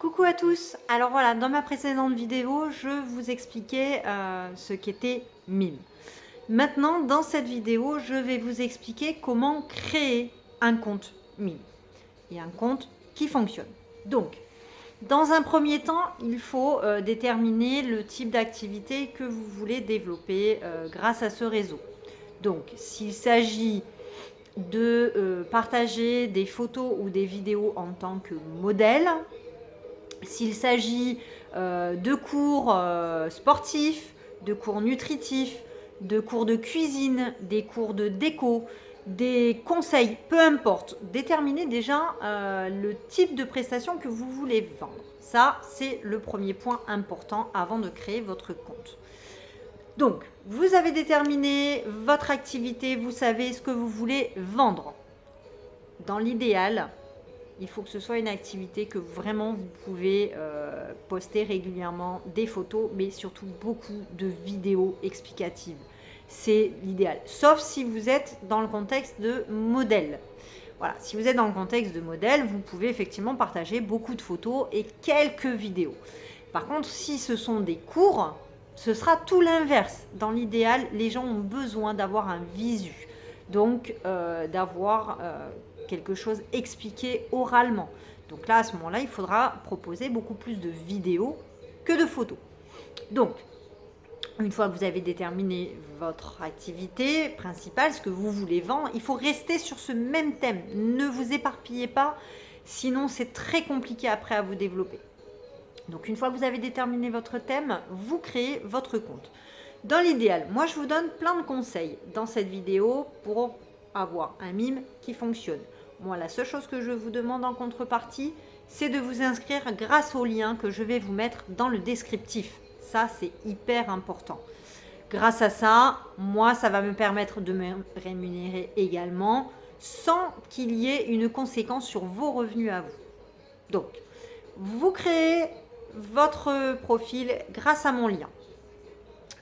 Coucou à tous. Alors voilà, dans ma précédente vidéo, je vous expliquais ce qu'était Mime. Maintenant, dans cette vidéo, je vais vous expliquer comment créer un compte Mime et un compte qui fonctionne. Donc, dans un premier temps, il faut déterminer le type d'activité que vous voulez développer grâce à ce réseau. Donc, s'il s'agit de partager des photos ou des vidéos en tant que modèle, s'il s'agit de cours sportifs, de cours nutritifs, de cours de cuisine, des cours de déco, des conseils, peu importe, déterminez déjà le type de prestation que vous voulez vendre. Ça, c'est le premier point important avant de créer votre compte. Donc, vous avez déterminé votre activité, vous savez ce que vous voulez vendre. Dans l'idéal, il faut que ce soit une activité que vraiment vous pouvez poster régulièrement des photos, mais surtout beaucoup de vidéos explicatives. C'est l'idéal. Sauf si vous êtes dans le contexte de modèle. Voilà, si vous êtes dans le contexte de modèle, vous pouvez effectivement partager beaucoup de photos et quelques vidéos. Par contre, si ce sont des cours, ce sera tout l'inverse. Dans l'idéal, les gens ont besoin d'avoir un visu. Donc, d'avoir quelque chose expliqué oralement. Donc là, à ce moment-là, il faudra proposer beaucoup plus de vidéos que de photos. Donc, une fois que vous avez déterminé votre activité principale, ce que vous voulez vendre, il faut rester sur ce même thème. Ne vous éparpillez pas, sinon c'est très compliqué après à vous développer. Donc une fois que vous avez déterminé votre thème, vous créez votre compte. Dans l'idéal, moi je vous donne plein de conseils dans cette vidéo pour avoir un mime qui fonctionne. Moi, la seule chose que je vous demande en contrepartie, c'est de vous inscrire grâce au lien que je vais vous mettre dans le descriptif. Ça, c'est hyper important. Grâce à ça, moi, ça va me permettre de me rémunérer également sans qu'il y ait une conséquence sur vos revenus à vous. Donc, vous créez votre profil grâce à mon lien.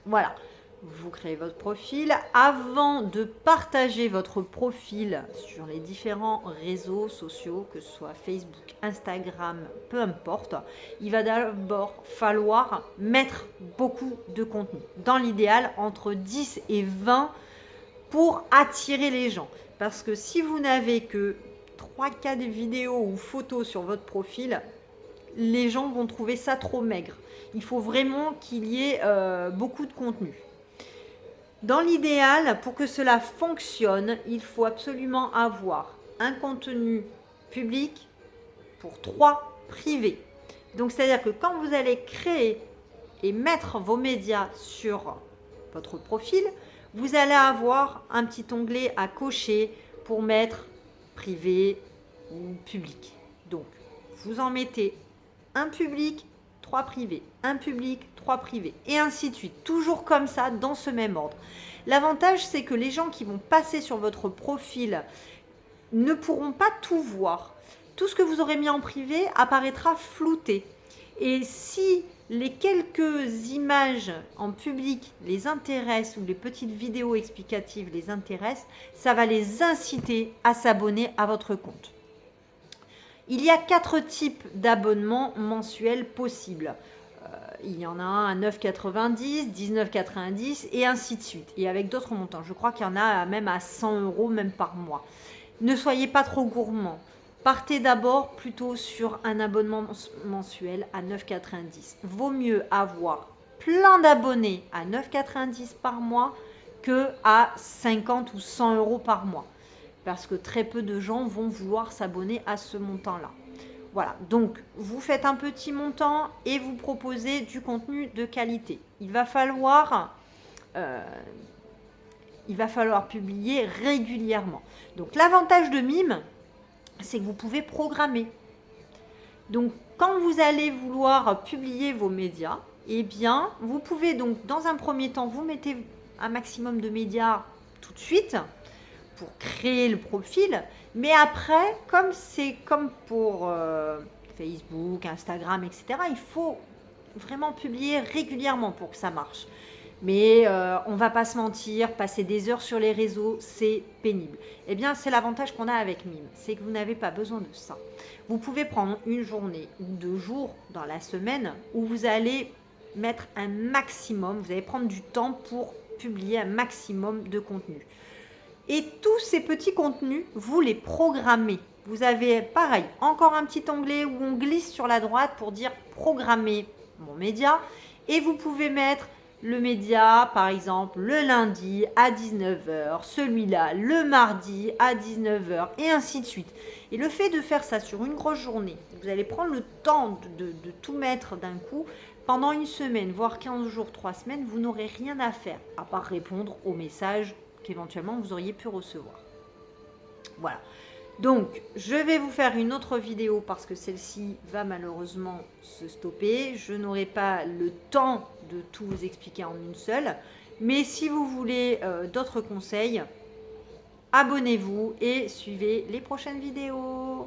Voilà, vous créez votre profil. Avant de partager votre profil sur les différents réseaux sociaux, que ce soit Facebook, Instagram, peu importe, il va d'abord falloir mettre beaucoup de contenu. Dans l'idéal, entre 10 et 20 pour attirer les gens. Parce que si vous n'avez que 3-4 vidéos ou photos sur votre profil, les gens vont trouver ça trop maigre. Il faut vraiment qu'il y ait beaucoup de contenu. Dans l'idéal, pour que cela fonctionne, il faut absolument avoir un contenu public pour 3 privés. Donc, c'est-à-dire que quand vous allez créer et mettre vos médias sur votre profil, vous allez avoir un petit onglet à cocher pour mettre privé ou public. Donc, vous en mettez un public, 3 privés, un public, 3 privés, et ainsi de suite. Toujours comme ça, dans ce même ordre. L'avantage, c'est que les gens qui vont passer sur votre profil ne pourront pas tout voir. Tout ce que vous aurez mis en privé apparaîtra flouté. Et si les quelques images en public les intéressent ou les petites vidéos explicatives les intéressent, ça va les inciter à s'abonner à votre compte. Il y a 4 types d'abonnements mensuels possibles. Il y en a un à 9,90, 19,90 et ainsi de suite. Et avec d'autres montants. Je crois qu'il y en a même à 100 € même par mois. Ne soyez pas trop gourmands. Partez d'abord plutôt sur un abonnement mensuel à 9,90. Vaut mieux avoir plein d'abonnés à 9,90 par mois que à 50 ou 100 € par mois. Parce que très peu de gens vont vouloir s'abonner à ce montant-là. Voilà, donc vous faites un petit montant et vous proposez du contenu de qualité. Il va falloir publier régulièrement. Donc l'avantage de Mime, c'est que vous pouvez programmer. Donc quand vous allez vouloir publier vos médias, eh bien vous pouvez donc dans un premier temps, vous mettez un maximum de médias tout de suite pour créer le profil, mais après, comme c'est comme pour Facebook, Instagram, etc., il faut vraiment publier régulièrement pour que ça marche. Mais on va pas se mentir, passer des heures sur les réseaux, c'est pénible. Eh bien, c'est l'avantage qu'on a avec Mime, c'est que vous n'avez pas besoin de ça. Vous pouvez prendre une journée ou 2 jours dans la semaine où vous allez mettre un maximum, vous allez prendre du temps pour publier un maximum de contenu. Et tous ces petits contenus, vous les programmez. Vous avez, pareil, encore un petit onglet où on glisse sur la droite pour dire programmer mon média. Et vous pouvez mettre le média, par exemple, le lundi à 19h, celui-là le mardi à 19h, et ainsi de suite. Et le fait de faire ça sur une grosse journée, vous allez prendre le temps de tout mettre d'un coup, pendant une semaine, voire 15 jours, 3 semaines, vous n'aurez rien à faire, à part répondre aux messages qu'éventuellement vous auriez pu recevoir. Voilà. Donc, je vais vous faire une autre vidéo parce que celle-ci va malheureusement se stopper. Je n'aurai pas le temps de tout vous expliquer en une seule. Mais si vous voulez d'autres conseils, abonnez-vous et suivez les prochaines vidéos.